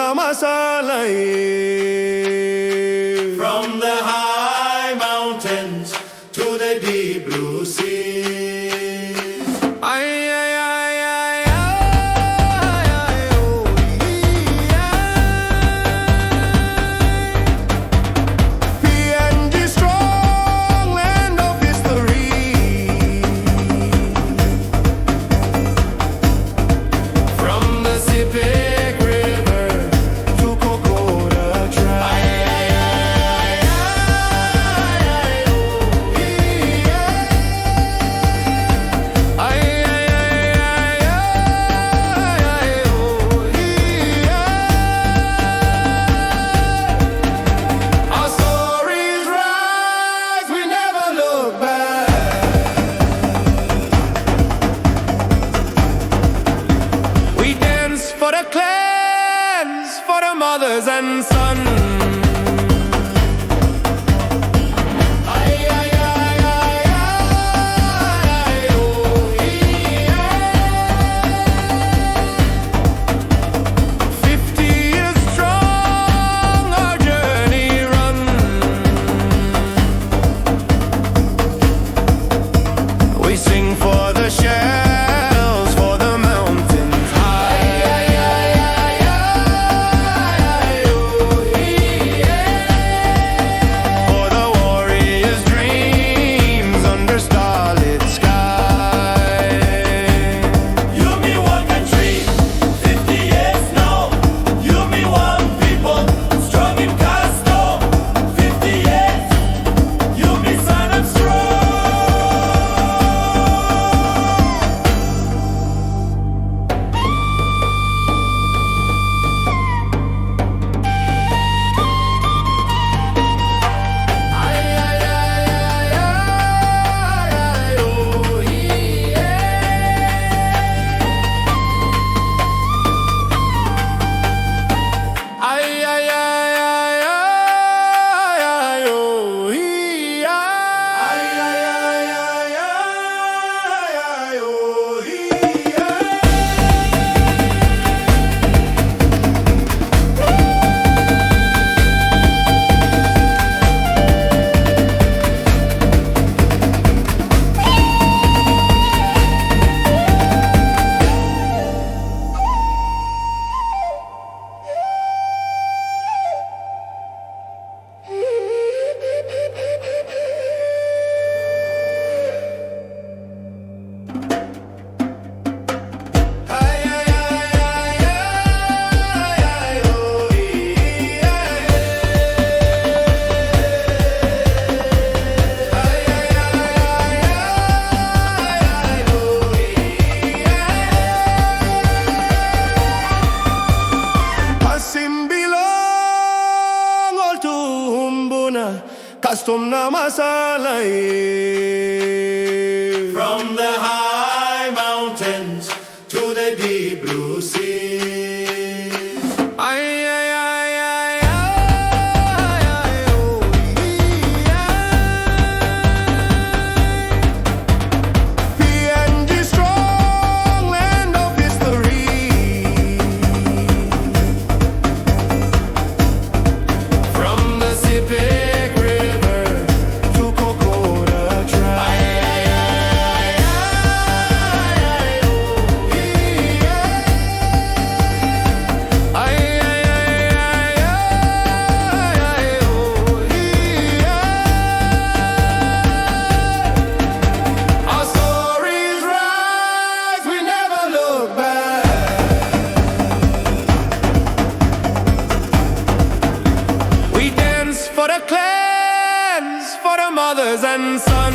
Tumbuna masalay. From the high mountains to the deep blue sea. Ay, ay, ay, ay, ay, ay, oh, yeah. PNG strong, land of history. From the Pacific River to Kokoda Tribe. Ay, ay, ay, ay, ay, oh, yeah. Ay, our stories rise, we never look back. We dance for the clans, for the mothers and sons. Ay, ay, ay, ay, ay, oh, yeah. 50 years strong, our journey run. We sing for the shells, for the mountains high. Ay, ay, ay, ay, oh, yeah. For the warriors' dreams under starlit sky. You me one country, 50 years now. You me one people, strong in custom. 50 years, you me son of strong. Ay, ay, ay, ay, ay, oh, yeah. Ay, ay, ay, ay, ay, oh, yeah. Ay, ay, ay, ay, ay, oh, yeah. Ay, ay, ay, ay, ay, oh, yeah. Ay, ay, ay, ay, oh, yeah. Asim bilong all to Tumbuna, custom na masalay. From the high mountains to the deep blue sea. Ay, ay, ay, ay, ay, ay, oh, yeah. PNG strong, land of history. From the Pacific River to Kokoda Tribe. Ay, ay, ay, ay, oh, yeah. Ay, ay, ay, ay, ay, oh, yeah. Our stories rise, we never look back. We dance for the clans, for the mothers and sons.